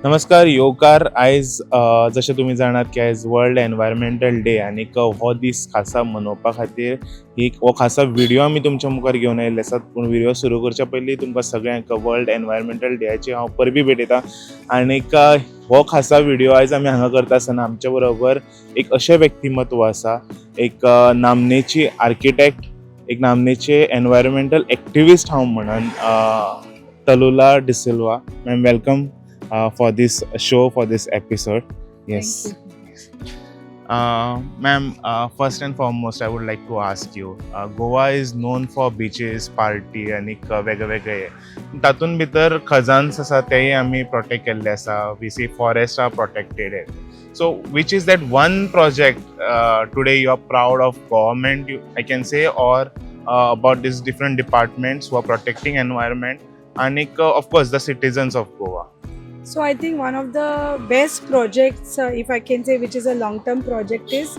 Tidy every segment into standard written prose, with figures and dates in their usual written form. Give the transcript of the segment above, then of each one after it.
नमस्कार योकार आयज जशें तुमी जाणात की आयज वर्ल्ड एनवायरमेंटल डे आनी हो दीस खासा मनोवपा खातीर हो खासा व्हिडिओ आमी तुमच्या मुखार घेवन आयिल्ले आसात. पूण व्हिडिओ सुरू करच्या पयलीं तुमकां सगळ्यांक वर्ल्ड एनवायरमेंटल डेची हांव परबी भेटयतां. आनीक हो खासा व्हिडिओ आयज आमी हांगा करता आसतना आमच्या बरोबर एक अशें व्यक्तिमत्व आसा, एक नामनेची आर्किटेक्ट, एक नामनेचे एनवायरमेंटल एक्टिविस्ट हांव म्हणन, Tallulah D'Silva. Ma'am welcome for this show, for this episode. Yes. Ma'am, first and foremost, I would like to ask you, Goa is known for beaches, party, आणि वेगळे तातून भितर खजान्स आसा तेय आमी प्रोटेक्ट केल्ले आसा. We see forest are protected. So which is that one project today you are proud of government, I can say, or about these different departments who are protecting environment, and of course the citizens of Goa? So I think one of the best projects, if I can say, which is a long-term project, is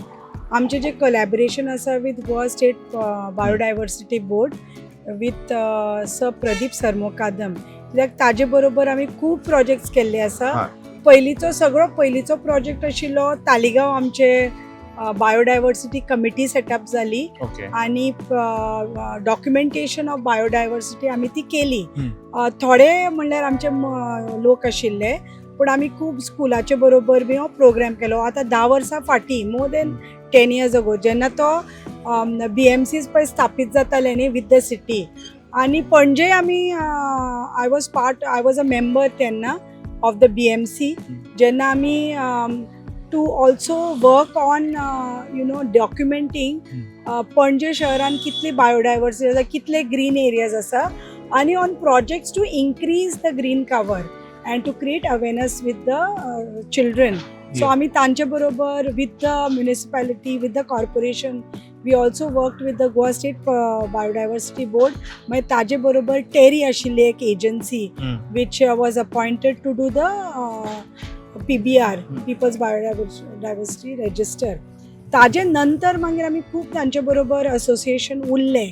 आमचे जे collaboration असा with Goa State Biodiversity Board with Sir Pradeep Sarmokadam. कित्याक ताजे बरोबर आमी खूब projects केल्ले आसा. पयलीचो प्रोजेक्ट आशिल्लो तालिगांव आमचे बायोडायवर्सिटी कमिटी सेटअप जाली आणि डॉक्युमेंटेशन ऑफ बायोडायवर्सिटी आमी ती केली. थोडे म्हणल्यार आमचे लोक आशिल्ले, पूण आमी खूब स्कुलाचे बरोबर बी हो प्रोग्राम केलो. आतां 10 वर्सां फाटीं, मोर देन 10 years ago, जेन्ना तो BMCs पळय स्थापीत जाताले न्ही विथ द सिटी, आनी पणजे आमी आय वॉज अ मेंबर तेन्ना ऑफ द BMC. जेन्ना आमी to also work on documenting पणजे शहरान कितली बायोडायवर्सिटी आसा, कितले ग्रीन एरियाज आसा, आणि on projects to increase the green cover and to create awareness with the children. So आम्ही तांचे बरोबर with the municipality, with the corporation, we also worked with the Goa state biodiversity board. मागीर ताजे बरोबर टेरी आशिल्ली एक agency which was appointed to do the PBR, People's Biodiversity Register. ताजे नंतर मागीर आमी खूब तांचे बरोबर असोसिएशन उरले,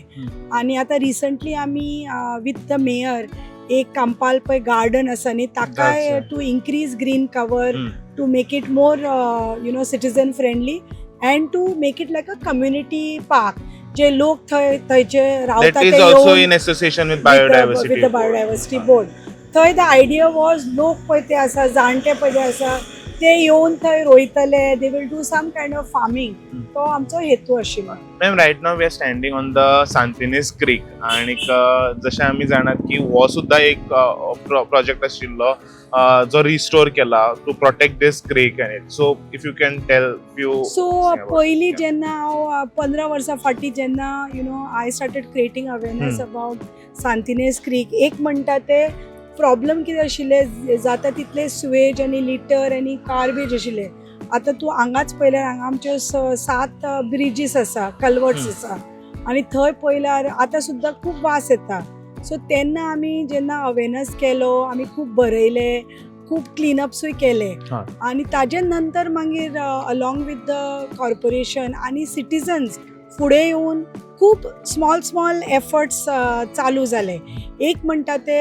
आनी आतां रिसंटली आमी विथ द मेयर एक कांपाल पळय गार्डन आसा न्ही, ताकाय to increase green cover, to make it more citizen friendly and to make it like a community park. जे लोक थंयचे रावतात ते also in association with the biodiversity board. थंय द आयडिया वॉज लोक पळय ते आसा, जाणटे पळय ते आसा, ते येवन थंय रोयतले, they will do some kind of farming. तो आमचो हेतू आशिल्लो. Ma'am, right now we are standing on the Santinez creek, आणि जशें आमी जाणात की हो सुद्धा एक प्रोजेक्ट आशिल्लो जो रिस्टोर केला to protect this creek. So if you can tell few. सो पयलीं जेन्ना हांव 15 वर्सां फाटीं जेन्ना I started creating awareness about Santinez creek, एक म्हणटा ते प्रॉब्लम कितें आशिल्ले, जाता तितले सुवेज आनी लिटर आनी गार्बेज आशिल्ले. आतां तूं हांगाच पळयल्यार हांगा आमच्यो 7 ब्रिजीस आसा, कल्वर्ट्स आसा, आनी थंय पळयल्यार आतां सुद्दां खूब वास येता. सो तेन्ना आमी जेन्ना अवेअरनेस केलो, आमी खूब बरयले, खूब क्लिनअप्सूय केले, आनी ताजे नंतर मागीर अलॉंग विथ द कॉर्पोरेशन आनी सिटीजन्स फुडें येवन खूब स्मॉल एफर्ट्स चालू जाले. एक म्हणटा ते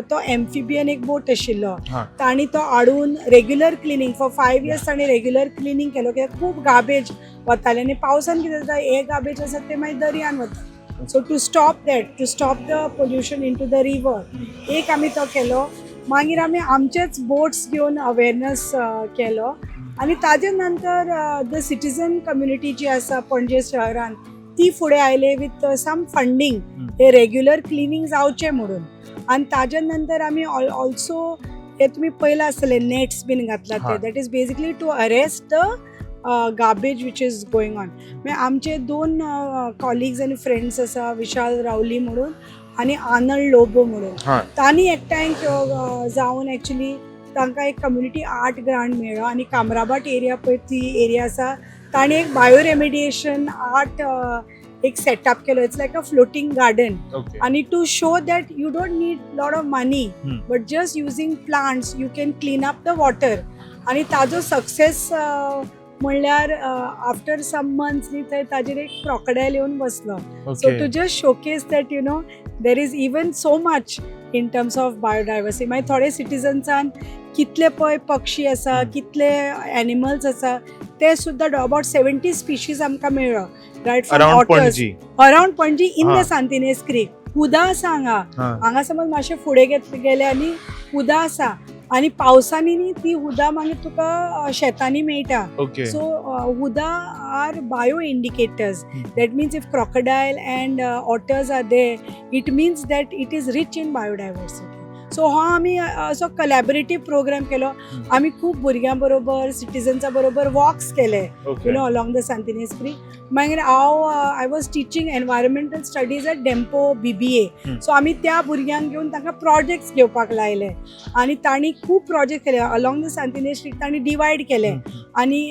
तो एम्फिबियन एक बोट आशिल्लो, तांणी तो हाडून रेग्युलर क्लिनींग फॉर 5 years तांणी रेग्युलर क्लिनींग केलो, कित्याक खूब गार्बेज वताले आनी पावसान कितें जाता, हे गार्बेज आसा ते मागीर दर्यान वता. So to stop the pollution into the river, एक आमी तो केलो. मागीर आमी आमचेच बोट्स घेवन अवेअरनेस केलो, आनी ताजे नंतर द सिटीजन कम्युनिटी जी आसा पणजे शहरान, ती फुडें आयले विथ सम फंडींग हे रेग्युलर क्लिनींग जावचें म्हणून. आनी ताजे नंतर आमी ऑल्सो हे तुमी पयलां आसतले नेट्स बीन घातला ते, that is basically to arrest the garbage which is going on. मागीर आमचे 2 कॉलिग्स आनी फ्रेंड्स आसा, विशाल रावली म्हणून आनी आनंद लोबो म्हणून, तांणी एकठांय जावन एक्चुली तांकां एक कम्युनिटी आर्ट ग्रांट मेळ्ळो, आनी कामराबाट एरिया पळय ती एरिया आसा, ताणें एक बायो रेमिडिएशन आर्ट एक सेटअप केलो. It's like a floating garden, आणि to show that you don't need lot of money, but just using plants you can clean up the water. आणि ताजो सक्सेस म्हणल्यार आफ्टर सम मंथ्स न्ही थंय ताजेर एक क्रोकोडायल येवन बसलो. So to just showcase that there is even so much in terms of biodiversity. मागीर थोडे सिटिजन्सान कितले पळय पक्षी आसा, कितले एनिमल्स आसा ते सुद्दां अबाउट 70 स्पिशीज आमकां मेळ्ळो, right, from around otters Panaji. Around Panaji in the हा. सांतिनेज क्रीक. उदा आसा हांगा समज मातशे फुडें गेले आनी उदा आसा आनी पावसांनी न्ही ती उदा मागीर तुका शेतांनी मेळटा. Okay. So Huda are bioindicators. That means if crocodile and otters are there, it means that it is rich in biodiversity. So हो आमी असो collaborative program केलो. आमी खूब भुरग्यां बरोबर सिटिजन्सा बरोबर वॉक्स केले, okay. along the Santinez Creek. मागीर हांव I was teaching environmental studies at Dempo BBA. सो आमी त्या भुरग्यांक घेवन तांकां प्रोजेक्ट्स घेवपाक लायले आनी तांणी खूब प्रोजेक्ट केले अलॉंग द सांतिनेज क्रीक. तांणी डिवायड केले आनी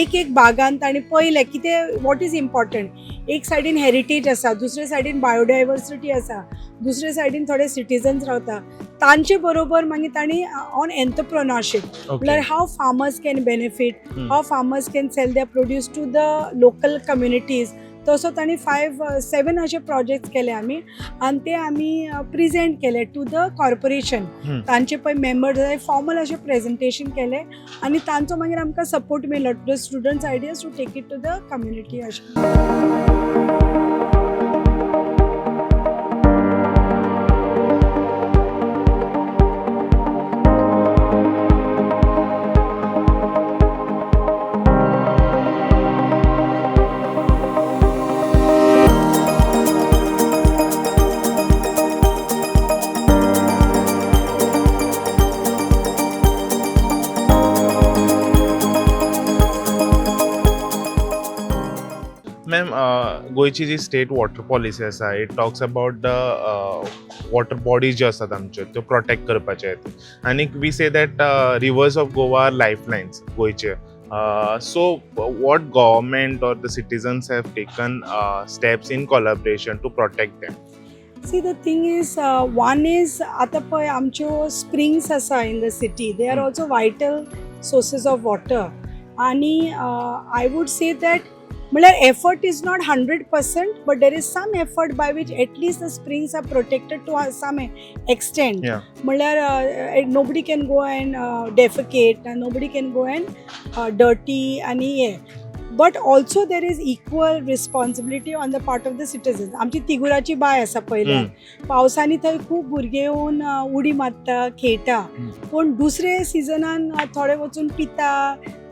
एक भागान तांणी पळयलें कितें वॉट इज इम्पॉर्टंट. एक सायडीन हेरिटेज आसा, दुसरे सायडीन बायोडायवर्सिटी आसा, दुसरे सायडीन थोडे सिटिजन्स रावता. तांचे बरोबर मागीर तांणी ऑन एंटरप्रेन्योरशीप म्हळ्यार how farmers can benefit, how farmers can sell their produce to the local communities. तसो तांणी 5-7 अशे प्रोजेक्ट्स केले आमी आनी ते आमी प्रिझेंट केले टू द कॉर्पोरेशन. तांचे पळय मेंबर्स जाय फॉर्मल अशें प्रेझेंटेशन केलें आनी तांचो मागीर आमकां सपोर्ट मेळ्ळो to the students ideas to take it to the community अशें. मॅम, गोंयची जी स्टेट वॉटर पॉलिसी आसा it talks about the water bodies ज्यो आसात आमच्यो त्यो प्रोटेक्ट करपाचे आनी we say that rivers of Goa are life lines गोंयचे. So what government or the citizens have taken steps in collaboration to protect them? See, the thing is, one is आता पळय आमच्यो स्प्रिंग्स आसा in the city, they are also vital sources of water आनी I would say that म्हळ्यार effort is not 100%, but there is some effort by which at least the springs are protected to some extent. म्हळ्यार nobody can go and defecate, nobody can go and dirty आनी हे. But also there is equal responsibility on the part of the citizens. आमची तिगुराची bye आसा पयल्यार, पावसांनी थंय खूब भुरगे येवन उडी मारता, खेळटा, पूण दुसरे सिजनान थोडे वचून पिता,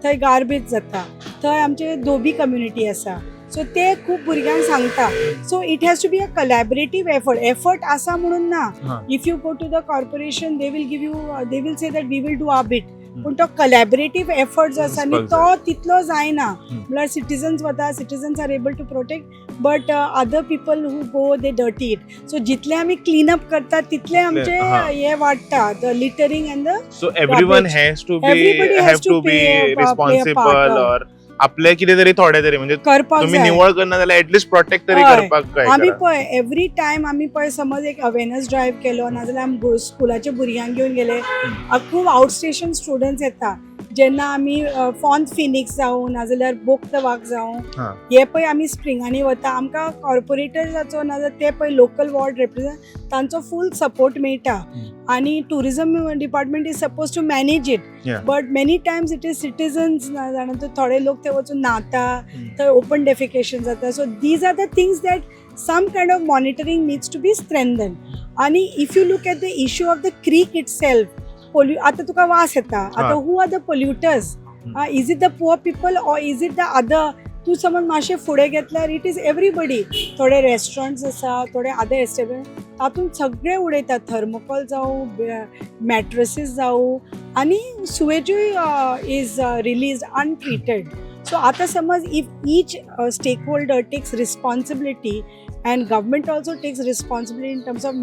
थंय गार्बेज जाता. थंय आमचे धोबी कम्युनिटी आसा, सो ते खूब भुरग्यांक सांगता. So it has to be a collaborative effort आसा म्हणून ना. If you go to the corporation they will give you, they will say that we will do our bit, पूण तो कोलॅबोरेटीव एफर्ट जो आसा न्ही तो तितलो जायना. म्हळ्यार सिटिजन्स वता, citizens are able to protect, but other people who go they dirty it. So जितले आमी क्लीन अप करता तितले आमचे हे वाडटा, the littering and the. So everyone has to be responsible or आपले कितें तरी थोडे तरी म्हणजे करपाक तुम्ही जाय. निवळ करना जाल्यार एटलीस्ट प्रोटेक्ट तरी हय. करपाक काय आमी करा. पळय एवरी टायम आमी पळय समज एक अवेरनेस ड्रायव्ह केलो नाजाल्यार आमी स्कुलाच्या भुरग्यांक घेवन गेले, खूब आउट स्टेशन स्टुडंट्स येता. जेन्ना आमी फॉन फिनिक्स जावं नाजाल्यार बोक द वाग जावं हे पळय आमी स्प्रिंगांनी वता, आमकां कॉर्पोरेटर्साचो नाजाल्यार ते पळय लोकल वॉर्ड रिप्रेझेंट तांचो फूल सपोर्ट मेळटा आनी tourism department is suppose to manage it. But many times it is citizens जाणा थोडे लोक ते वचून न्हाता, थंय ओपन डेफिकेशन जाता. So these are the things that some kind of monitoring needs to be strengthened. आणि if you look at the issue of the creek itself, आता तुका वास येता, आता who are the polluters? Is it the poor people or is it the other? तू समज मातशें फुडें घेतल्यार it is everybody. थोडे रेस्टॉरंट्स आसा, थोडे अदर एस्टेब्लिश तातूंत सगळे उडयतात, थर्मोकॉल जावं, मॅट्रसीस जावं आनी सुवेजूय इज रिलीज अनट्रिटेड. सो आतां समज if each stakeholder takes responsibility and government also takes responsibility in terms of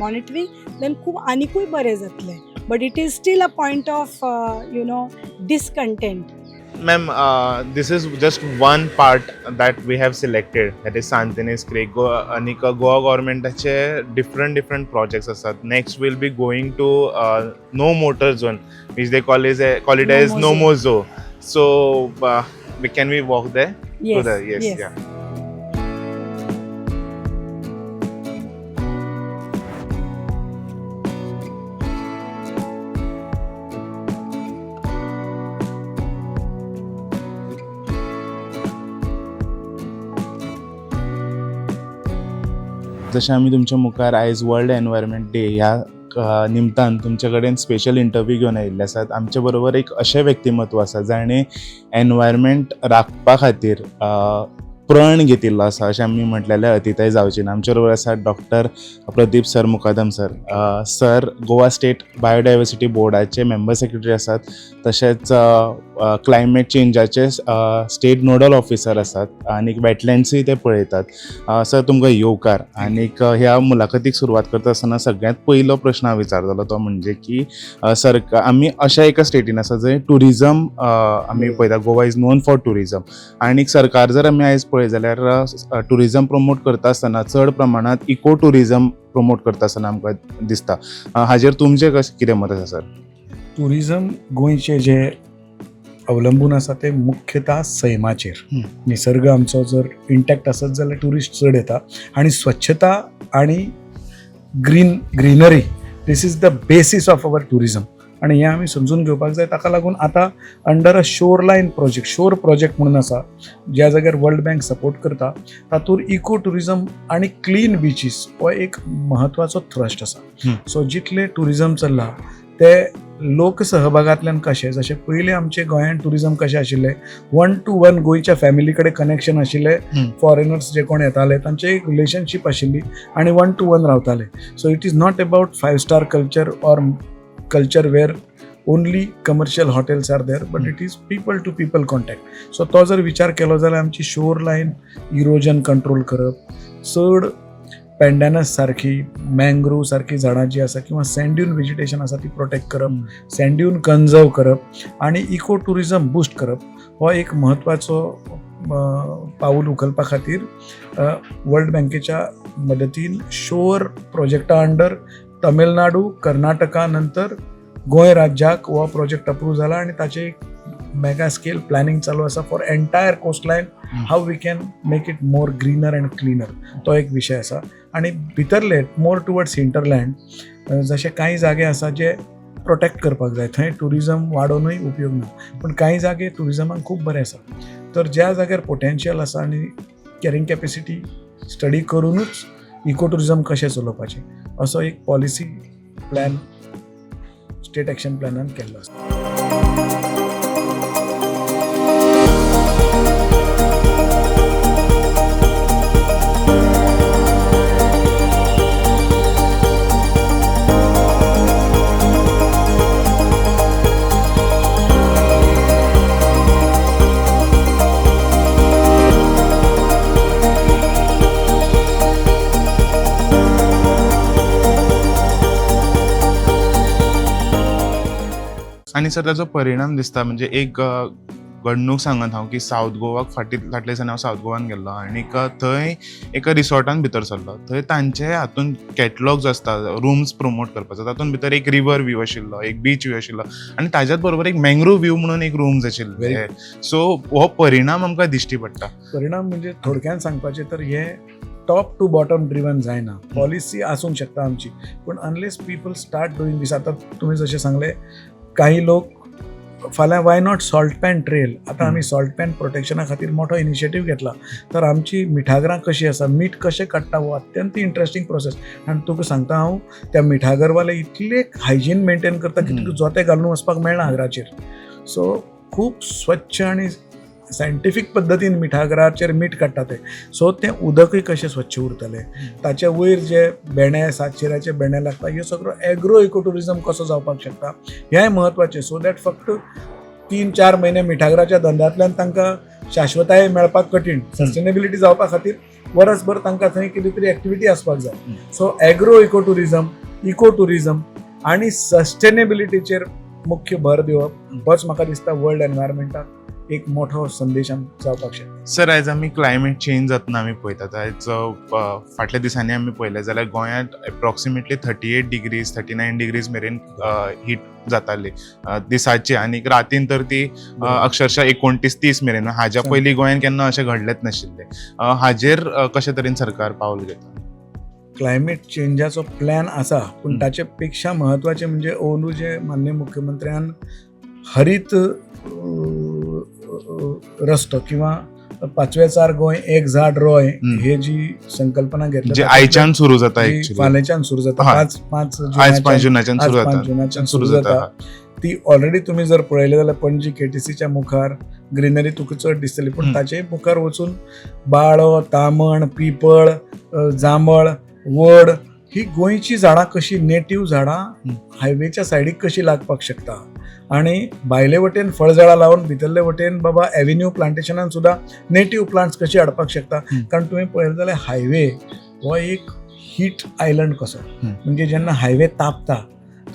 monitoring, then खूब आनीकूय बरें जातलें. But it is still a point of discontent. Ma'am, this is just one part that we have selected, that is Santinez Creek. Goa government different projects asat. Next we'll be going to no motor zone, which they call it as no more zone. So can we walk there? Yes. Yes. Yeah. जशें आमी तुमच्या मुखार आयज world environment day ह्या निमतान तुमचे कडेन special interview घेवन आयिल्ले आसात. आमचे बरोबर एक अशें व्यक्तिमत्व आसा जाणें एनवायरमेंट राखपा खातीर प्रण घेतिल्लो आसा अशें आमी म्हटलेलें अतिताय जावचें ना. आमचे बरोबर आसात doctor Pradeep sir Mukadam sir. Sir Goa state biodiversity बोर्डाचे मेंबर सेक्रेटरी आसात, तशेंच क्लायमेट चेंजाचे स्टेट नोडल ऑफिसर आसात आनी वेटलँड्सूय ते पळयतात. सर तुमकां येवकार. आनीक ह्या मुलाखतीक सुरवात करता आसतना सगळ्यांत पयलो प्रश्न हांव विचारतलो तो म्हणजे की सरकार आमी अशा एका स्टेटीन आसा जंय टुरिजम आमी पळयता. Goa is non for tourism आनीक सरकार जर आमी आयज पळय जाल्यार टुरिजम प्रमोट करता आसतना चड प्रमाणांत इको टुरिजम प्रमोट करता आसतना आमकां दिसता. हाजेर तुमचें कशें कितें मत आसा सर? टुरिजम गोंयचे जे अवलंबून आसा ते मुख्यतः सैमाचेर. निसर्ग आमचो जर इंटॅक्ट आसत जाल्यार टुरिस्ट चड येता आनी स्वच्छता आनी greenery this is the basis of our tourism आनी हें आमी समजून घेवपाक जाय. ताका लागून आतां under a shoreline project shore project म्हणून आसा ज्या जाग्यार वर्ल्ड बँक सपोर्ट करता. तातूंत इको टुरिजम आनी क्लीन बीचीस हो एक म्हत्वाचो थ्रस्ट आसा. सो जितले टुरिजम चल्ला ते लोक सहभागांतल्यान कशें जशें पयलीं आमचे गोंयांत टुरिजम कशें आशिल्लें 1 to 1 गोंयच्या फॅमिली कडेन कनेक्शन आशिल्लें. फॉरेनर्स जे कोण येताले तांचे एक रिलेशनशीप आशिल्ली आनी 1 to 1 रावताले. So it is not about 5-star culture or culture where only commercial hotels are there, but it is people to people contact. So तो जर विचार केलो जाल्यार आमची शोर लायन इरोजन कंट्रोल करप, चड पेंडॅनस सारखी मँग्रोव सारखी झाडां जी आसा किंवा सँड्यून वेजिटेशन आसा ती प्रोटेक्ट करप, सँड्यून कन्झर्व करप आनी इको टुरिजम बूस्ट करप हो एक म्हत्वाचो पाऊल उखलपा खातीर वर्ल्ड बँकेच्या मदतीन शोर प्रोजेक्टा अंडर तमिळनाडू कर्नाटका नंतर गोंय राज्याक हो प्रोजेक्ट अप्रूव जाला आनी ताचे एक मेगा स्केल प्लॅनिंग चालू आसा for entire coastline how we can make it more greener and cleaner. तो एक विशय आसा. आनी भितरले मोर टुवर्ड्स हिंटरलँड जशे कांय जागे आसा जे प्रोटेक्ट करपाक जाय. थंय टुरिजम वाडोवनूय उपयोग ना, पण कांय जागे टुरिजमाक खूब बरे आसा. तर ज्या जाग्यार पोटेन्शियल आसा आनी कॅरिंग कॅपेसिटी स्टडी करूनच इको टुरिजम कशें चलोवपाचें असो एक पॉलिसी प्लॅन स्टेट एक्शन प्लॅनान केल्लो आसा. आनी सर ताचो परिणाम दिसता म्हणजे एक घडणूक सांगत हांव की सावथ गोवाक फाटले दिसांनी हांव सावथ गोवान गेल्लो आनीक थंय एका रिसॉर्टान भितर सरलो. थंय तांचे हातून कॅटलॉग्स आसता रूम्स प्रमोट करपाचो. तातूंत भितर एक रिवर व्यू आशिल्लो, एक बीच व्यू आशिल्लो आनी ताज्याच बरोबर एक मँग्रोव व्यू म्हणून एक रूम्स आशिल्ले. सो हो परिणाम आमकां दिश्टी पडटा. परिणाम म्हणजे थोडक्यान सांगपाचें तर हे टॉप टू बॉटम ड्रिवन जायना. पॉलिसी आसूंक शकता आमची, पण अनलेस पीपल स्टार्ट डुईंग दीस. आतां तुमी जशें सांगलें काही लोक फाल्यां why not salt pan trail. आतां आमी सॉल्ट पॅन प्रोटेक्शना खातीर मोठो इनिशिएटीव घेतला. तर आमची मिठागरां कशी आसा, मीठ कशें काडटा हो अत्यंत इंट्रस्टींग प्रोसेस. आनी तुका सांगता हांव त्या मिठागरवाले इतले हायजीन मेंटेन करता की तुका जोते घालून वचपाक मेळना आगराचेर. सो खूब स्वच्छ आनी सायंटिफीक पद्दतीन मिठागराचेर मीठ काडटा ते. सो तें उदकूय कशें स्वच्छ उरतलें. ताचे वयर जे बेणे सातशिराचे बेणे लागता ह्यो सगळो एग्रो इको टुरिजम कसो जावपाक शकता हेंय म्हत्वाचें. सो दॅट फक्त 3-4 म्हयने मिठागराच्या धंद्यांतल्यान तांकां शाश्वताय मेळपाक कठीण. सस्टेनेबिलिटी जावपा खातीर वर्सभर तांकां थंय कितें तरी एक्टिविटी आसपाक जाय. सो एग्रो इको टुरिजम आनी सस्टेनेबिलिटीचेर मुख्य भर दिवप होच म्हाका दिसता वर्ल्ड एनवायरमेंटाक एक मोठो संदेश जावपाक शकता. सर आयज आमी क्लायमेट चेंज जातना आमी पळयतात. आयज फाटल्या दिसांनी आमी पळयलें जाल्यार गोंयांत एप्रॉक्सिमेटली 38 डिग्रीज 39 डिग्रीज मेरेन हीट जाताली दिसाची आनी रातीन तर ती अक्षरशः 29-30 मेरेन. हाज्या पयलीं गोंयांत केन्ना अशें घडलेंच नाशिल्लें. हाजेर कशे तरेन सरकार पावल घेता? क्लायमेट चेंजाचो प्लॅन आसा, पूण ताचे पेक्षा म्हत्वाचें म्हणजे अंदू जे माननीय मुख्यमंत्र्यान हरीत रस्तो किंवा 5वेचार गोंय एक झाड रोय हम्म. हे जी संकल्पना घेतली जे आयच्यान सुरू जाता जी actually. फाल्यांच्यान सुरू जाता हय. पांच आज 5 जुनाच्यान आज सुरू 5 जाता जुनाच्यान सुरू सुरू जाता जाता ती ऑलरेडी तुम्ही जर पळयले जाल्यार पणजी केटीसीच्या मुखार ग्रीनरी तुका चड दिसतली पण हम्म. ताचे मुखार वचून बाळो तामण पिपळ जांबळ वड ही गोंयची झाडां कशी नेटीव झाडां हम्म. हायवेच्या सायडीक कशी लागपाक शकता आणि भायले वटेन फळझाडां लावन भितरले वटेन बाबा एव्हेन्यू प्लांटेशनान सुद्दां नेटीव प्लांट्स कशी हाडपाक शकता हम्म. कारण तुम्ही पळयले जाल्यार हायवे हो एक हीट आयलंड कसो हम्म. म्हणजे जेन्ना हायवे तापता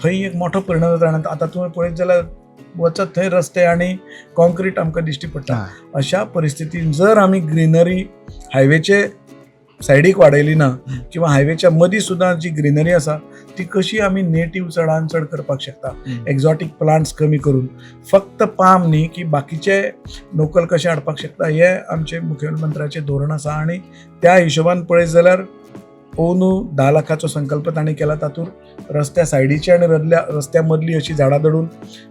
थंय एक मोठो परिणाम जाता आणि आता तुम्ही पळयत जाल्यार वचत थंय रस्ते आणि कॉन्क्रीट आमकां दिश्टी पडटा हय. अशा परिस्थितीन जर आमी ग्रीनरी हायवेचे सायडीक वाडयली ना किंवा हायवेच्या मदीं सुद्दां जी ग्रीनरी आसा ती कशी आमी नेटीव चडान चड करपाक शकता हम्म. एक्झॉटीक प्लांट्स कमी करून फक्त पाम न्ही की बाकीचे लोकल कशे हाडपाक शकता हे आमचे मुख्यमंत्र्याचें धोरण आसा आणि त्या हिशोबान पळयत जाल्यार ओनू 10 लाखाचो संकल्प तांणी केला तातूंत रस्त्या सायडीची आनी रस्त्या मदली अशी झाडां धरून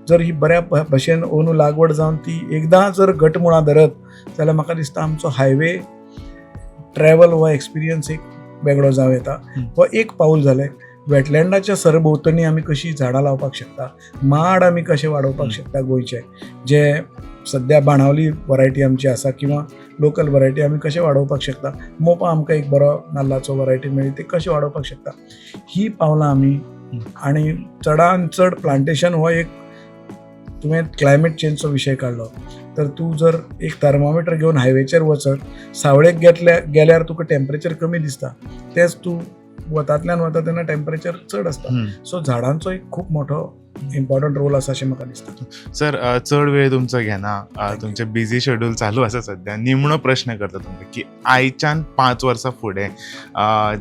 जर ही बऱ्या भशेन ओनू लागवड जावन ती एकदां जर घटमुळां धरत जाल्यार म्हाका दिसता आमचो हायवे ट्रॅव्हल हो एक्सपिरियन्स एक वेगळो जावं येता हो एक पाऊल जालें वेटलँडाच्या सरभोंवतणी आमी कशी झाडां लावपाक शकता माड आमी कशे वाडोवपाक शकता गोंयचे जे सद्या बाणावली वरायटी आमची आसा किंवा लोकल वरायटी आमी कशे वाडोवपाक शकता मोपा आमकां एक बरो नाल्लाचो वरायटी मेळ्ळी ते कशे वाडोवपाक शकता ही पावलां आमी आनी चडान चड प्लांटेशन हो एक तुवें क्लायमेट चेंजचो विशय काडलो तर तूं जर एक थर्मोमीटर घेवन हायवेचेर वचत सावळेक गेल्यार तुका टेम्परेचर कमी दिसता तेच तूं वतांतल्यान वता तेन्ना टेम्परेचर चड आसता सो झाडांचो एक खूब मोठो इम्पॉर्टंट रोल आसा अशें म्हाका दिसता सर चड वेळ तुमचो घेना तुमचे बिझी शेड्यूल चालू आसा सध्या निमणो प्रश्न करता तुमकां की आयच्यान 5 वर्सां फुडें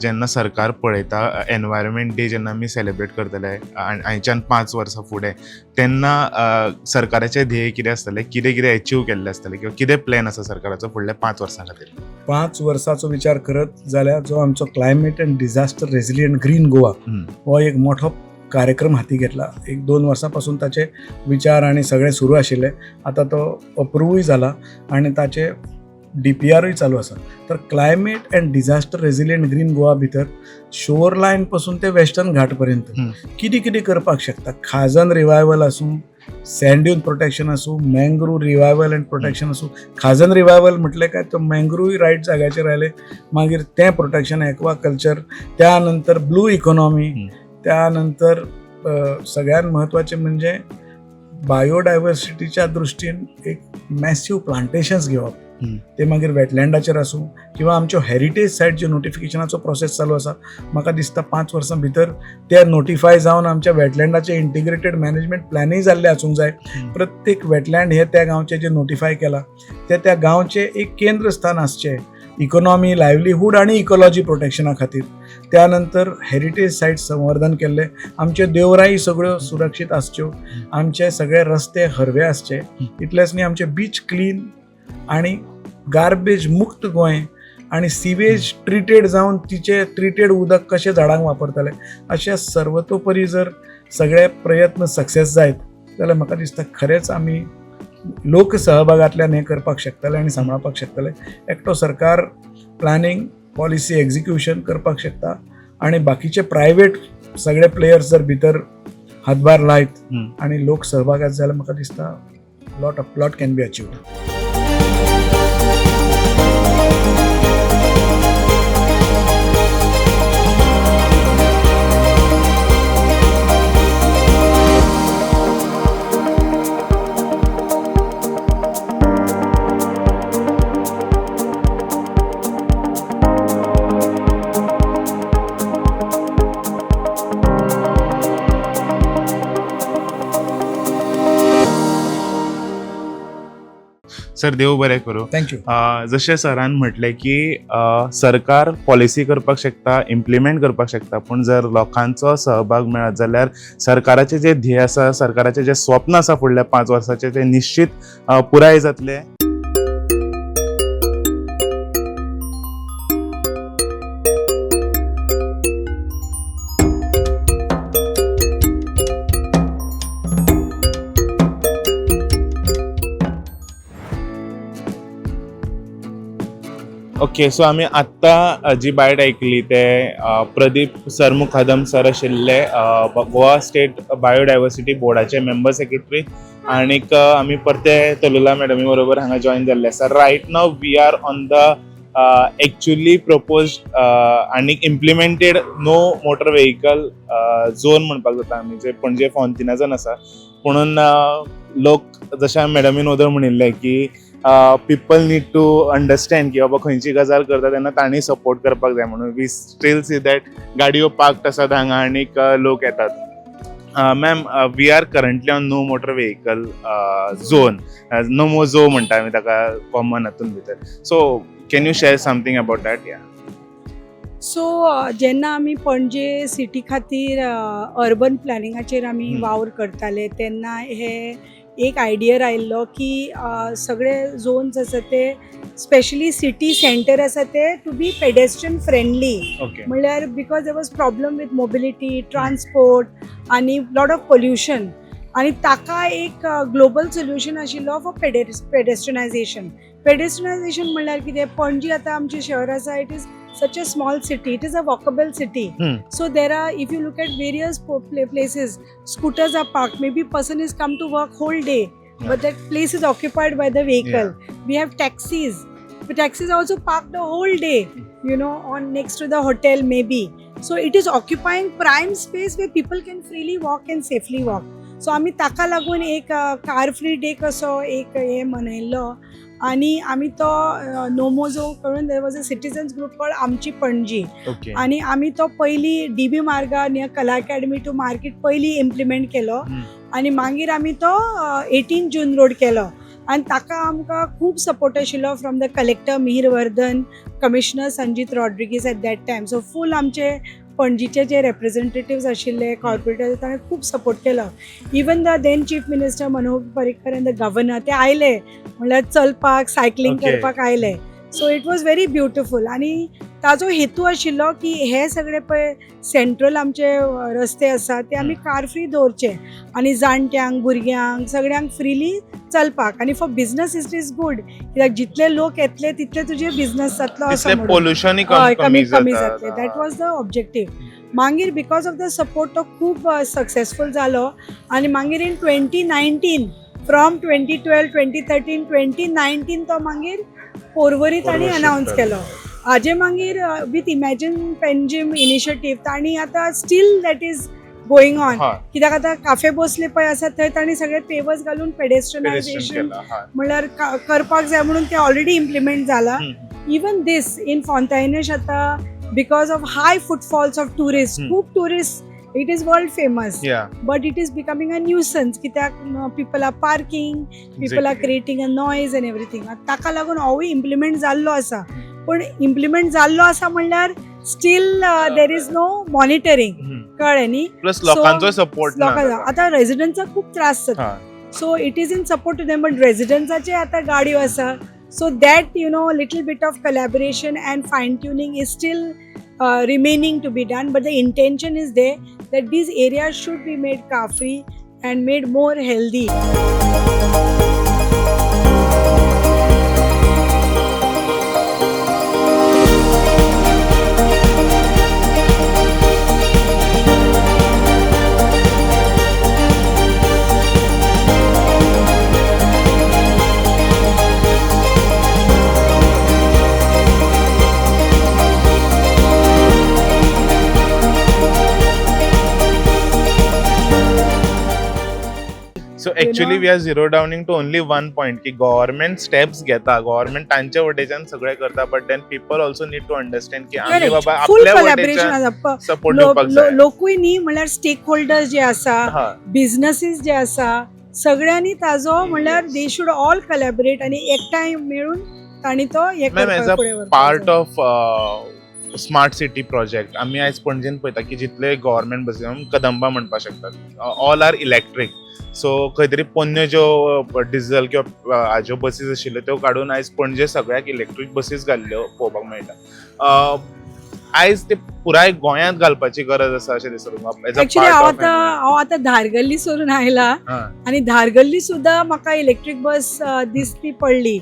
जेन्ना सरकार पळयता एनवायरमेंट डे जेन्ना आमी सेलिब्रेट करतले आयच्यान 5 वर्सां फुडें तेन्ना सरकाराचें ध्येय कितें आसतलें कितें कितें अचीव केल्लें आसतलें किंवा कितें प्लॅन आसा सरकाराचो फुडल्या 5 वर्सां खातीर 5 वर्साचो विचार करत जाल्यार जो आमचो climate and disaster resilient green Goa हो एक मोठो कार्यक्रम हाती घेतला 1-2 वर्सां पासून ताचे विचार आणि सगळे सुरू आशिल्ले आता तो अप्रूव्हय जाला आणि ताचे DPRय चालू आसा तर climate and disaster resilient green Goa भितर शोर लायन पासून ते वेस्टर्न घाट पर्यंत कितें कितें करपाक शकता खाजन रिवायवल आसूं सँड ड्यून प्रोटेक्शन आसूं मँग्रूव रिवायवल अँड प्रोटेक्शन आसूं खाजन रिवायवल म्हटलें काय तो मँग्रूवय रायट जाग्याचेर आयले मागीर तें प्रोटेक्शन एक्वा कल्चर त्या नंतर ब्लू इकॉनॉमी त्यानंतर सगळ्यात महत्त्वाचे म्हणजे बायोडायव्हर्सिटीच्या दृश्टीन एक मॅसिव्ह प्लांटेशन्स घेवप ते मागीर वेटलँडाचेर आसूं किंवा आमच्यो हेरिटेज सायट ज्यो नोटिफिकेशनाचो प्रोसेस चालू आसा म्हाका दिसता 5 वर्सां भितर ते नोटिफाय जावन आमच्या वेटलँडाचे इंटिग्रेटेड मॅनेजमेंट प्लॅनय जाल्ले आसूंक जाय प्रत्येक वेटलँड हे त्या गांवचे जे नोटिफाय केला ते त्या गांवचे एक केंद्रस्थान आसचें इकॉनॉमी लायव्हलीहूड आणि इकॉलॉजी प्रोटेक्शना खातीर त्यानंतर हेरिटेज सायट संवर्धन केल्ले आमचे देवराई सगळ्यो सुरक्षीत आसच्यो आमचे सगळे रस्ते हरवे आसचे इतलेंच न्ही आमचे बीच क्लीन आणि गार्बेज मुक्त गोंय आणि सिवेज ट्रिटेड जावन तिचे ट्रिटेड उदक कशें झाडांक वापरतले अशे सर्वतोपरी जर सगळे प्रयत्न सक्सेस जायत जाल्यार म्हाका दिसता खरेंच आमी लोक सहभागांतल्यान हें करपाक शकतले आनी सांबाळपाक शकतले एकटो सरकार प्लॅनिंग पॉलिसी एक्झिक्युशन करपाक शकता आणि बाकीचे प्रायवेट सगळे प्लेयर्स जर भितर हातभार लायत आणि लोक सहभागात जाल्यार म्हाका दिसता lot can be achieved sir देव बरें करूं थँक्यू जशें सरान म्हटलें की सरकार पॉलिसी करपाक शकता इम्प्लिमेंट करपाक शकता पूण जर लोकांचो सहभाग मेळत जाल्यार सरकाराचें जें ध्येय आसा सरकाराचें जें स्वप्न आसा फुडल्या 5 वर्साचें तें निश्चित पुराय जातलें ओके, सो आमी आत्तां जी बायट ऐकली ते प्रदीप सरमुखादम सर आशिल्ले गोवा स्टेट बायोडायवर्सिटी बोर्डाचे मेंबर सेक्रेटरी, आनीक आमी परते तलुला मॅडमी बरोबर हांगा जॉइन जाल्ले आसा. Right now we are on the actually proposed आनी implemented no motor vehicle zone म्हणपाक जाता आमी, जे पणजे फावंतिनाजान आसा. म्हणून लोक जशें मॅडमीन उदर म्हणिल्लें की पीपल नीड टू अंडरस्टँड की बाबा खंयची गजाल करता तेन्ना तांणी सपोर्ट करपाक जाय. म्हणून वी स्टील सी दॅट गाडयो पार्क्ड आसात हांगा आनीक लोक येतात. Ma'am, we are currently on no motor vehicle zone, no झो म्हणटा आमी ताका कॉमन हातून भितर. So can you share something about that? Yeah so जेन्ना आमी पणजे सिटी खातीर अर्बन प्लॅनिंगाचेर आमी वावर करताले तेन्ना हे एक आयडियर आयिल्लो की सगळे झोन्स आसा ते स्पेशली सिटी सेंटर आसा ते to be pedestrian friendly. Okay. म्हणल्यार because there was problem with mobility, transport आनी लॉट ऑफ पोल्युशन, आनी ताका एक ग्लोबल सोल्युशन आशिल्लो फॉर पेडेस्ट्रियनायझेशन. पेडेस्ट्रियनायझेशन म्हणल्यार कितें, पणजी आतां आमचें शहर आसा, it is such a small city, it is a walkable city. So there are, if you look at various places, scooters are parked, maybe person is come to work whole day, but that place is occupied by the vehicle. We have taxis, the taxis are also parked the whole day, you know, on next to the hotel maybe. So it is occupying prime space where people can freely walk and safely walk. So आमी ताका लागून एक car free day कसो एक हे मनयल्लो, आनी आमी तो नोमोजो करून there was a citizens group called आमची पणजी. ओके. आनी आमी तो पयली डीबी मार्गार नियर कला अकॅडमी टू मार्केट पयली इम्प्लिमेंट केलो, आनी मागीर आमी तो 18 जून रोड केलो. आनी ताका आमकां खूब सपोर्ट आशिल्लो from the collector Mihir Vardhan, commissioner Sanjit Rodrigues at that time. So full आमचे पणजीचे जे रिप्रेझेंटेटिव्स आशिल्ले कॉर्पोरेटर ताणें खूब सपोर्ट केलो. Even the then chief minister Manohar Parrikar and the governor ते आयले, म्हणल्यार चलपाक सायकलिंग करपाक आयले. So it was very beautiful. आनी ताजो हेतू आशिल्लो की हे सगळे पळय सेंट्रल आमचे रस्ते आसा ते आमी कार फ्री दवरचे, आनी जाणट्यांक, भुरग्यांक, सगळ्यांक फ्रीली चलपाक. आनी for business it is good, कित्याक जितले लोक येतले तितले तुजे बिझनस जातलो असो पोल्युशन कमी जातले. That was the objective. मागीर बिकॉज ऑफ द सपोर्ट तो खूब सक्सेसफूल जालो. आनी मागीर इन 2019 फ्रॉम 2012, 2013, 2019 तो मागीर पोरवरीत ताणी अनाउन्स केलो. हाजे मागीर विथ इमॅजिन पेंजीम इनिशिएटीव ताणी आतां steel that is going on. कित्याक आतां काफे भोसले पळय आसात थंय ताणी सगळे पेवर्स घालून पेडेस्ट्रियनायझेशन म्हणल्यार करपाक जाय म्हणून ते ऑलरेडी इम्प्लिमेंट जाला. इवन दीस इन फॉन्टायनेश आतां because of high footfalls of tourist, खूब tourist, it is world famous, but it is becoming a nuisance कित्याक people are parking, people are creating a noise and everything. ताका लागून होवूय implement जाल्लो आसा, पण implement जाल्लो आसा म्हणल्यार still there is no monitoring, कळ्ळें न्ही. प्लस लोकांचो सपोर्ट आतां रेजिडंट्साक खूब त्रास जाता. So it is in support to them, but रेजिडंट्साचे आतां गाडयो आसा. So that, you know, a little bit of collaboration and fine tuning is still remaining to be done, but the intention is there that these areas should be made car free and made more healthy. So actually we are zero downing to only one point की government steps घेता, government तांच्या वटेच्यान सगळे करता, but then people also need to understand की आमी बाबा आपल्या वटेच्यान सपोर्ट दिवपाक जाय. लोकूय न्ही म्हणल्यार स्टेक होल्डर्स जे आसा, बिझनेसीस जे आसा, सगळ्यांनी ताजो म्हणल्यार दे शूड ऑल कोलॅबोरेट आनी एकठांय मेळून तांणी तो हे करपाक फुडें व्हरपाक. Part of smart city project आमी आयज पणजेन पळयता की जितले गव्हर्नमेंट बसी कदंबा म्हणपाक शकतात, ऑल आर इलेक्ट्रीक. सो खंय तरी पोन्न्यो ज्यो डिझल किंवा हाज्यो बसीस आशिल्ल्यो त्यो काडून आयज पणजे सगळ्याक इलेक्ट्रीक बसीस घाल्ल्यो पळोवपाक मेळटा. आयज ते पुराय गोंयांत घालपाची गरज आसा अशें दिसता तुमकां एज अ ऍक्च्युली हांव आतां धारगल्ली सोडून आयला आणि धारगल्ली सुद्धा म्हाका इलेक्ट्रीक बस दिसती पडली.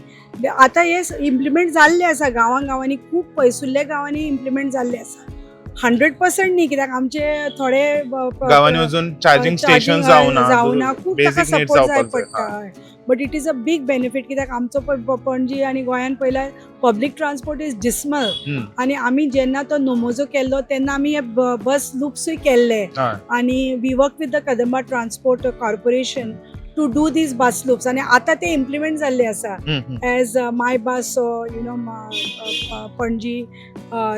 आतां हे इम्प्लिमेंट जाल्ले आसा गांवांनी खूब पयसुल्ल्या गांवांनी इम्प्लिमेंट जाल्ले आसा. 100% न्ही, कित्याक आमचे थोडे गांवांनी अजून चार्जिंग स्टेशन जावना, खूप ताका बेसिक नीड्स सपोर्ट जाय जावपाक पडटा. जाय. But it is a big benefit, कित्याक आमचो पणजी आनी गोंयांत पयल्यार पब्लीक ट्रान्सपोर्ट इज डिस्मल. आनी आमी जेन्ना तो नोमोजो केल्लो तेन्ना आमी हे बस लूप्सूय केल्ले आनी we work with the Kadamba transport corporation to do these bus loops. आनी आतां ते इम्प्लिमेंट जाल्ले आसा as my bus Panaji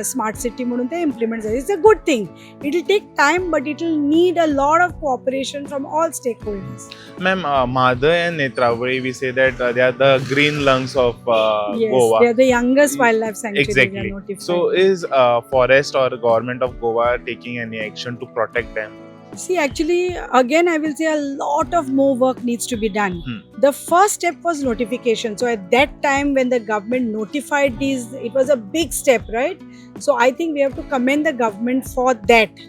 smart city म्हणून ते इम्प्लिमेंट जाले. It's a good thing. It will take time but it will need a lot of cooperation from all stakeholders. Ma'am, Madhai and Netravali, we say that they are the green lungs of Yes, Goa. they are the youngest wildlife sanctuary. Exactly. They are notified. So is forest or government of Goa taking any action to protect them? See, actually, again, I will say a lot of more work needs to be done. The first step was notification. So at that time, when the government notified these, it was a big step, right? So I think we have to commend the government for that.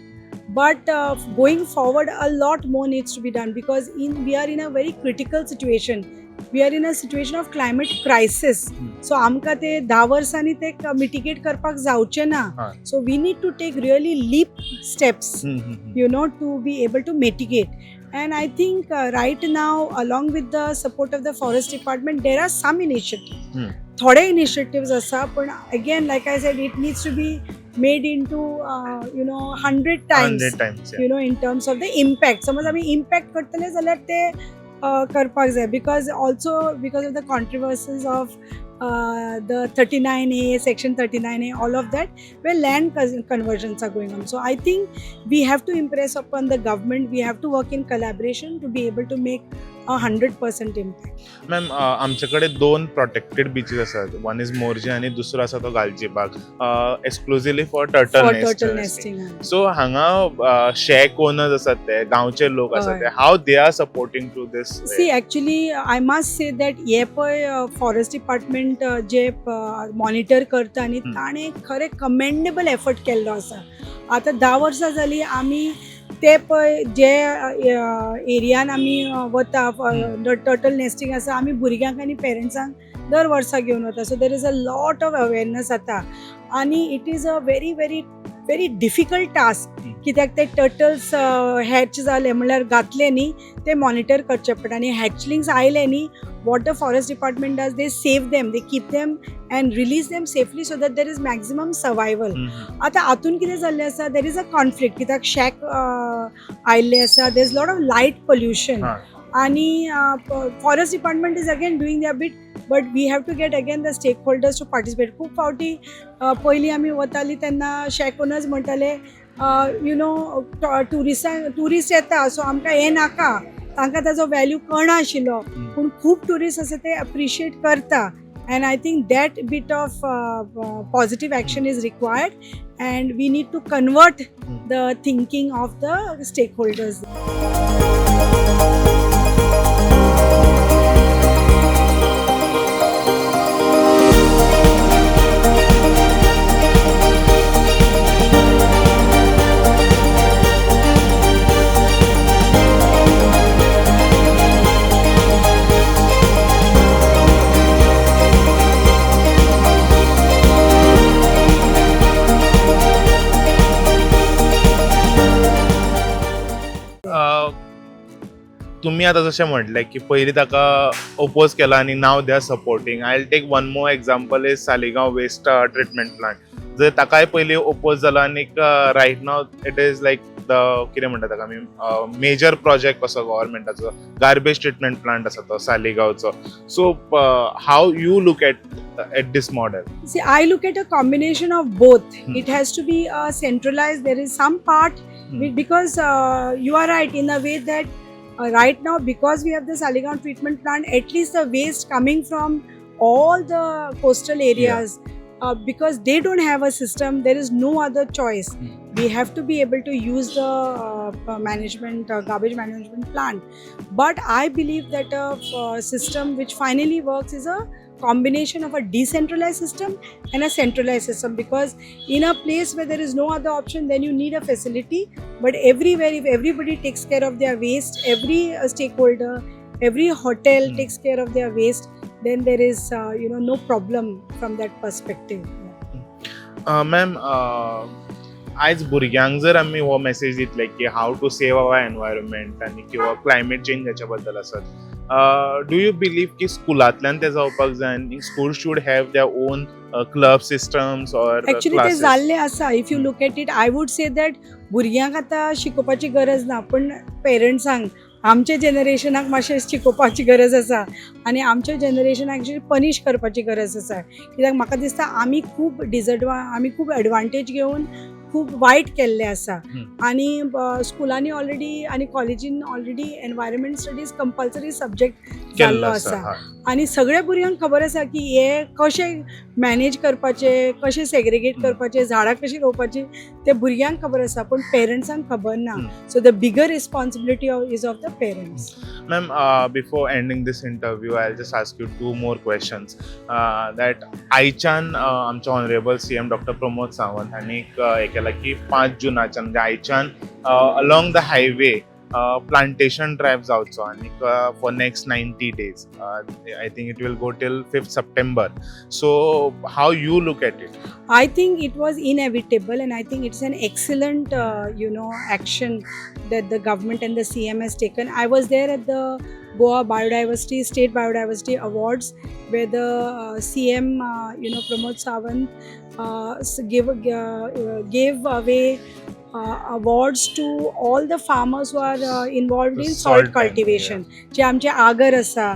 But going forward, a lot more needs to be done, because we are in a very critical situation. We are in a situation of climate crisis. So आमकां ते 10 वर्सांनी ते mitigate करपाक जावचे ना. So we need to take really leap steps, to be able to mitigate. And I think right now, along with the support of the forest department, there are some initiatives. थोडे initiatives आसा, पण again, like I said, it needs to be made into 100 times. 100 times. Yeah. In terms of the impact. समज आमी impact करतले जाल्यार ते करपाक जाय, because of the controversies of the 39A, section 39A, all of that, where land conversions are going on. So I think we have to impress upon the government. We have to work in collaboration to be able to make 100% impact. Ma'am, आमच्याकडे 2 protected beaches असतात. One is Morjim आणि दुसरो आसा तो Galgibaga, exclusively for turtle nesting. So हांगा shack owners असतात ते गांवचे लोक असतात ते, how they are supporting to this? See, actually, I must say that हे पळय फॉरेस्ट डिपार्टमेंट जे मॉनिटर करता आनी ताणें खरें कमेंडेबल एफर्ट केल्लो आसा. आतां 10 वर्सां जालीं आमी ते पळय जे एरियान आमी वता टर्टल नेस्टिंग आसा, आमी भुरग्यांक आनी पेरंट्सांक दर वर्सा घेवन वता. So there is a lot of awareness जाता आनी it is a very very very difficult task, कित्याक ते टर्टल्स हॅच जाले म्हणल्यार घातले न्ही, ते मॉनिटर करचे पडटा. आनी हॅचलिंग्स आयले न्ही, what the forest department does, they save them, they keep them and release them safely so that there is maximum survival. आता आतून कितें जाल्लें आसा, there is a conflict, कित्याक शेक आयिल्ले आसा, there is lot of light pollution. आणि forest department is again doing their bit, but we have to get again the stakeholders to participate. खूब फावटी पयलीं आमी वतालीं तेन्ना शेक ओनर्स म्हणटाले टुरिस्ट येता, सो आमकां हें नाका, तांकां ताजो व्हॅल्यू कळनाशिल्लो. पूण खूब टुरिस्ट आसा ते अप्रिशिएट करता. And I think that bit of positive action is required, and we need to convert the thinking of the stakeholders. तुम्ही आता जशें म्हटलें की पयलीं ताका ओपोज केला आनी now they are supporting. I will take one more example is Saligao waste treatment plant. जर ताकाय पयलीं ओपोज जाला आनी right now it is like the कितें म्हणटा ताका आमी मेजर प्रोजेक्ट कसो गव्हर्मेंटाचो गार्बेज ट्रिटमेंट प्लांट आसा तो सालिगांवचो. So how you look at this model? See, I look at a combination of both. It has to be centralized. There is some part because you are right in a way that right now, because we have the Saligaon treatment plant, at least the waste coming from all the coastal areas, because they don't have a system, there is no other choice. We have to be able to use the garbage management plant. But I believe that a system which finally works is a combination of a decentralized system and a centralized system, because in a place where there is no other option, then you need a facility. But everywhere, if everybody takes care of their waste, every stakeholder, every hotel takes care of their waste, then there is no problem from that perspective. Ma'am आयज भुरग्यांक जर आमी हो message दितले की हाव to save our environment आनी किंवा climate change हाच्या बद्दल आसत, डू यू बिलीव की स्कुलांतल्यान ते जावपाक जाय आनी school should have their own club systems or actually ते जाल्ले आसा. If you look at it, I would say that भुरग्यांक आतां शिकोवपाची गरज ना, पण पेरंट्सांक आमच्या जनरेशनाक मातशें शिकोवपाची गरज आसा आनी आमच्या जनरेशनाक पनीश करपाची गरज आसा. कित्याक म्हाका दिसता आमी खूब एडवांटेज घेवन खूब वायट केल्ले आसा. आनी स्कुलांनी ऑलरेडी आनी कॉलेजीन already environment studies compulsory subject जाल्लो आसा. आनी सगळ्या भुरग्यांक खबर आसा की हे कशें मॅनेज करपाचे, कशें सेग्रिगेट करपाचे, झाडां कशीं रोवपाची, ते भुरग्यांक खबर आसा, पण पेरंट्सांक खबर ना. So the bigger responsibility is of the parents. Ma'am, before ending this interview, I'll just ask you two more questions. That आयच्यान आमचे honourable CM doctor Pramod Sawant हांणी हें केलां की 5 जुनाच्यान म्हणजे आयच्यान along the highway plantation drive जावचो आनी for next 90 days. I think it will go till 5th September. So how you look at it? I think it was inevitable, and I think it's an excellent, action that the government and the CM has taken. I was there at the Goa State Biodiversity Awards, where the CM, Pramod Sawant, gave away awards to all the farmers who are involved in salt cultivation. जे आमचे आगर आसा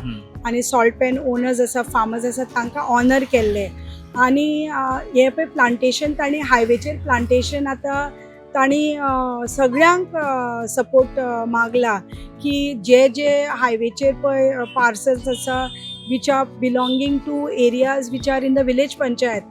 आनी salt pan owners आसा, farmers आसा, तांकां honour केल्ले. आनी हे पळय प्लांटेशन, तांणी हायवेचेर प्लांटेशन आतां तांणी सगळ्यांक सपोर्ट मागला की जे हायवेचेर पळय पार्सल्स आसा which are belonging to areas which are in the village panchayat,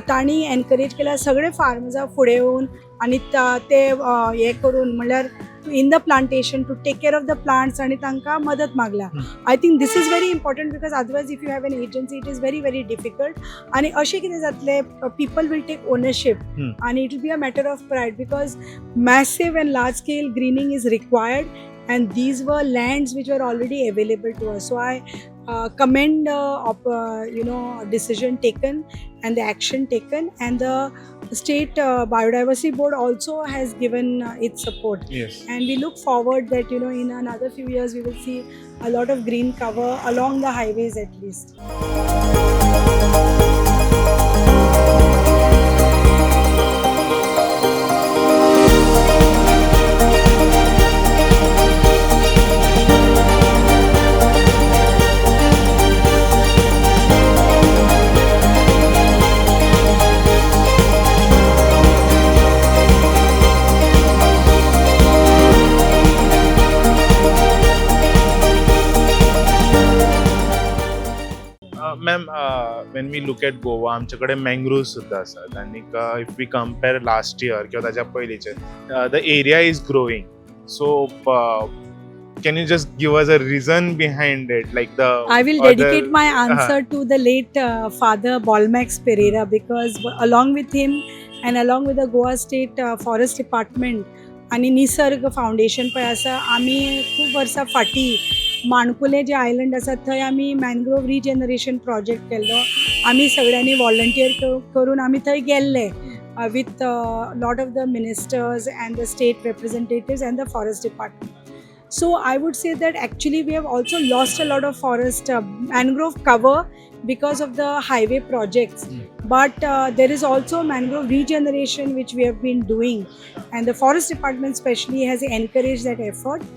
तांणी एनकरेज केला सगळे फार्मर्सां फुडें येवन आनी ते हे करून म्हणल्यार in the plantation to take care of the plants आनी तांकां मदत मागला. I think this is very important, because otherwise if you have an agency it is very very difficult. आनी अशें कितें जातलें, पीपल वील टेक ओनरशीप आनी it will be a matter of pride, because massive and large scale greening is required, and these were lands which were already available to us. So I commend decision taken and the action taken, and the state biodiversity board also has given its support. Yes. And we look forward that in another few years we will see a lot of green cover along the highways at least. Ma'am, when we look at Goa, आमच्याकडे mangrove सुद्धा असतात आणि if we compare last year किंवा ताच्या पयलींचे, the area is growing. So can you just give us a reason behind it, like the I will dedicate my answer to the late father Bolmax Pereira, because along with him and along with the Goa State Forest Department आणि निसर्ग foundation पळय आसा, आमी खूब वर्सां फाटीं माणकुले जे island आसा थंय आमी मॅनग्रोव रिजेनरेशन प्रोजेक्ट केल्लो. आमी सगळ्यांनी व्हॉलंटियर करून आमी थंय गेल्ले with lot of the ministers and the state representatives and the forest department. So I would say that actually we have also lost a lot of forest mangrove cover because of the highway projects. But there is also mangrove regeneration which we have been doing, and the forest department especially has encouraged that effort.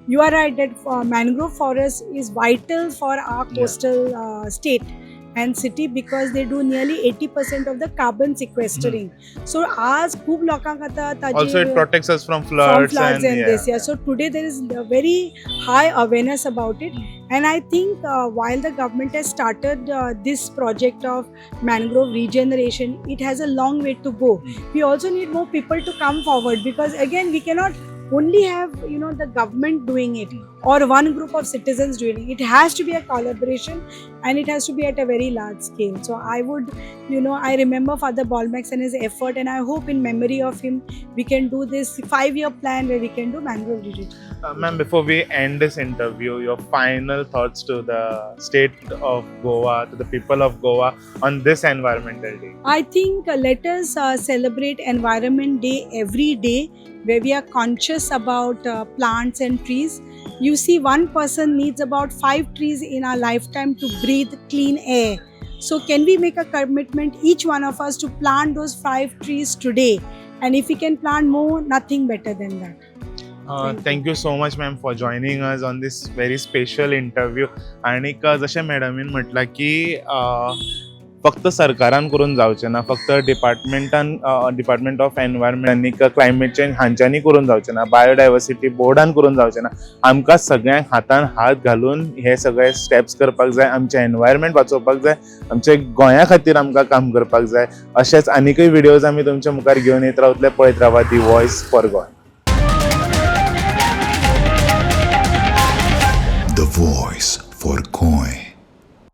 You are right that mangrove forest is vital for our coastal state and city, because they do nearly 80% of the carbon sequestering. So आज खूब लोकांक आतां ताजी also it protects us from floods and this. Yeah. So today there is a very high awareness about it, and I think while the government has started this project of mangrove regeneration, it has a long way to go. We also need more people to come forward, because again we cannot only have the government doing it or one group of citizens doing it. It has to be a collaboration, and it has to be at a very large scale. So I would, I remember Father Balmax and his effort, and I hope in memory of him we can do this 5-year plan where we can do mangrove retreat. Ma'am, before we end this interview, your final thoughts to the state of Goa, to the people of Goa on this Environmental Day. I think let us celebrate Environment Day every day, where we are conscious about plants and trees. You see, one person needs about 5 trees in our lifetime to breathe clean air. So can we make a commitment, each one of us, to plant those 5 trees today? And if we can plant more, nothing better than that. Thank you so much, ma'am, for joining us on this very special interview. आणि जशें मॅडमीन म्हटलां की फक्त सरकारान करून जावचें ना, फक्त department of environment आनी क्लायमेट चेंज हांच्यांनी करून जावचें ना, बायोडायवर्सिटी बोर्डान करून जावचें ना. आमकां सगळ्यांक हातान हात घालून हे सगळे स्टेप्स करपाक जाय, आमचें एनवायरमेंट वाचोवपाक जाय, आमच्या गोंया खातीर आमकां काम करपाक जाय. अशेंच आनीकय व्हिडिओज आमी तुमच्या मुखार घेवन येत रावतले. पळयत रावा the voice for Goa. The Voice for Corn.